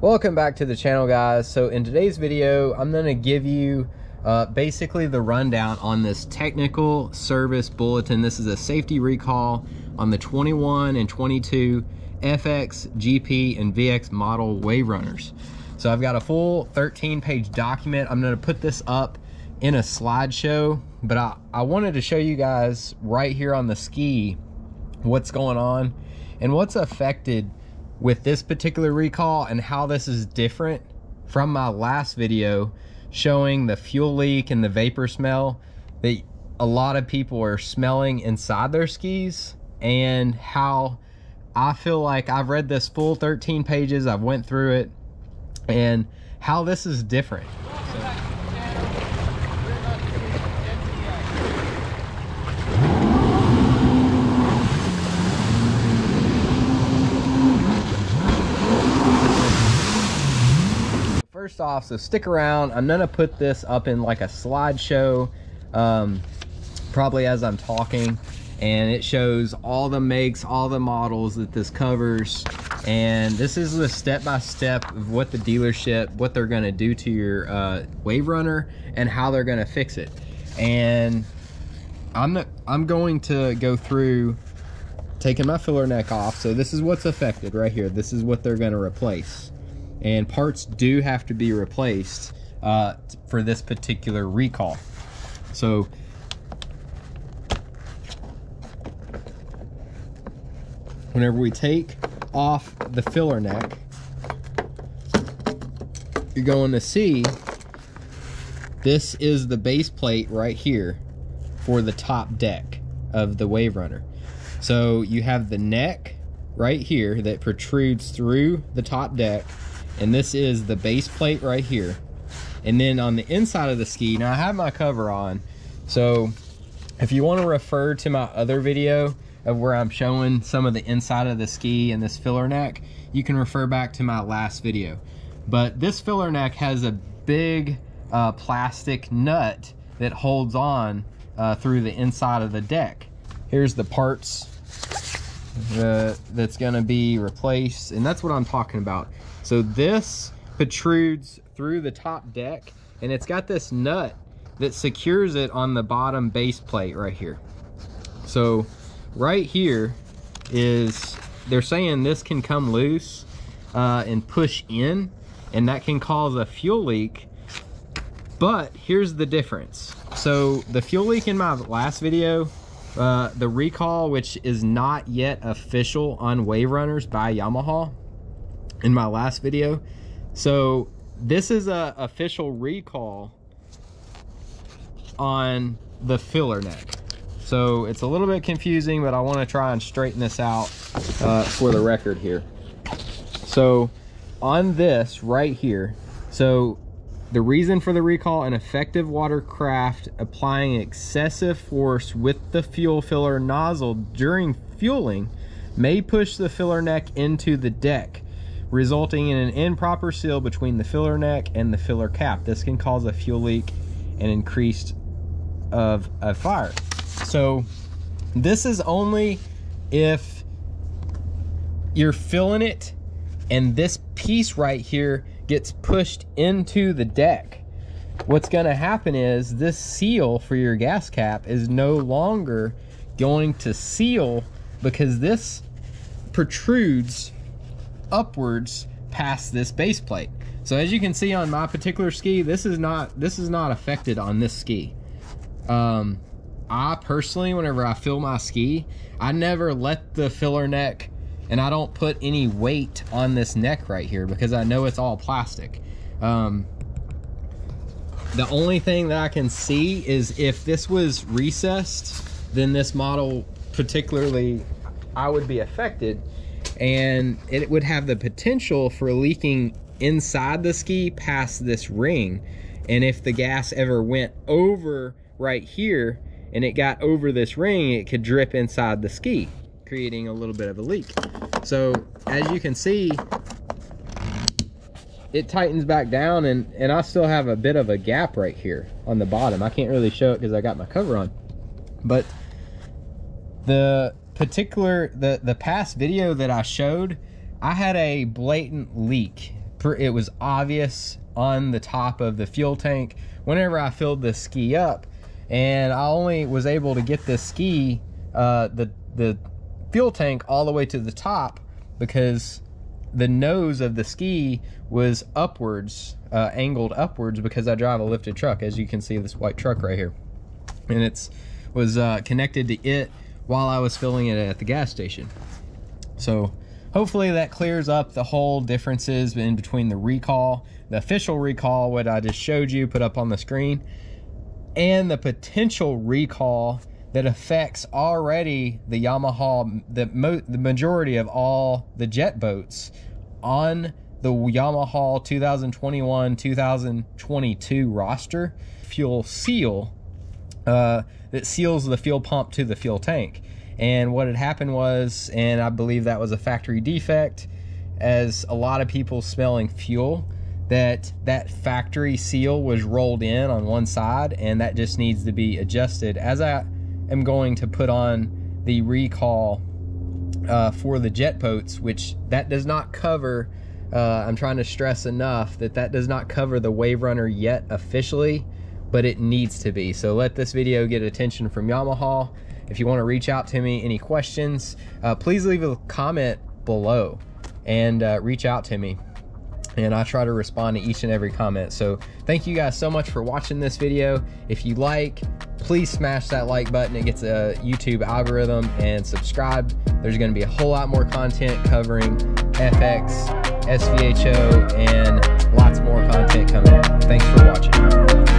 Welcome back to the channel, guys. So in today's video, I'm going to give you basically the rundown on this technical service bulletin. This is a safety recall on the 21 and 22 FX, GP, and VX model Waverunners. So I've got a full 13-page document. I'm going to put this up in a slideshow, but I wanted to show you guys right here on the ski what's going on and what's affected with this particular recall and how this is different from my last video showing the fuel leak and the vapor smell that a lot of people are smelling inside their skis, and how I feel like I've read this full 13 pages, I've went through it, and how this is different. First off, so stick around. I'm gonna put this up in like a slideshow, probably as I'm talking, and it shows all the makes, all the models that this covers, and this is the step-by-step of what the dealership, what they're gonna do to your Waverunner and how they're gonna fix it. And I'm going to go through taking my filler neck off. So this is what's affected right here. This is what they're gonna replace. And parts do have to be replaced for this particular recall. So whenever we take off the filler neck, you're going to see this is the base plate right here for the top deck of the Waverunner. So you have the neck right here that protrudes through the top deck, and this is the base plate right here. And then on the inside of the ski, now I have my cover on, so if you want to refer to my other video of where I'm showing some of the inside of the ski and this filler neck, you can refer back to my last video. But this filler neck has a big plastic nut that holds on through the inside of the deck. Here's the parts that's gonna be replaced, and that's what I'm talking about. So this protrudes through the top deck, and it's got this nut that secures it on the bottom base plate right here. So right here is, they're saying this can come loose and push in, and that can cause a fuel leak. But here's the difference. So the fuel leak in my last video, the recall, which is not yet official on Waverunners by Yamaha, in my last video. So this is a official recall on the filler neck. So it's a little bit confusing, but I want to try and straighten this out for the record here. So on this right here, so the reason for the recall: an effective watercraft applying excessive force with the fuel filler nozzle during fueling may push the filler neck into the deck, resulting in an improper seal between the filler neck and the filler cap. This can cause a fuel leak and increased of a fire. So this is only if you're filling it and this piece right here gets pushed into the deck. What's going to happen is this seal for your gas cap is no longer going to seal, because this protrudes upwards past this base plate. So as you can see on my particular ski, this is not affected on this ski. I personally, whenever I fill my ski, I never let the filler neck, and I don't put any weight on this neck right here because I know it's all plastic. The only thing that I can see is if this was recessed, then this model particularly, I would be affected, and it would have the potential for leaking inside the ski past this ring. And if the gas ever went over right here and it got over this ring, it could drip inside the ski, creating a little bit of a leak. So as you can see, it tightens back down, and I still have a bit of a gap right here on the bottom. I can't really show it because I got my cover on, but the particular, the past video that I showed, I had a blatant leak it was obvious on the top of the fuel tank whenever I filled this ski up. And I only was able to get this ski, the fuel tank, all the way to the top because the nose of the ski was upwards, angled upwards, because I drive a lifted truck, as you can see this white truck right here. And it was connected to it while I was filling it at the gas station. So hopefully that clears up the whole differences in between the recall, the official recall, what I just showed you, put up on the screen, and the potential recall that affects already the Yamaha, the majority of all the jet boats on the Yamaha 2021-2022 roster. Fuel seal that seals the fuel pump to the fuel tank. And what had happened was, and I believe that was a factory defect, as a lot of people smelling fuel, that factory seal was rolled in on one side, and that just needs to be adjusted. As I am going to put on the recall for the jet boats, which that does not cover, I'm trying to stress enough that does not cover the Waverunner yet officially, but it needs to be. So let this video get attention from Yamaha. If you want to reach out to me, any questions, please leave a comment below and reach out to me. And I try to respond to each and every comment. So thank you guys so much for watching this video. If you like, please smash that like button. It gets a YouTube algorithm, and subscribe. There's going to be a whole lot more content covering FX, SVHO, and lots more content coming. Thanks for watching.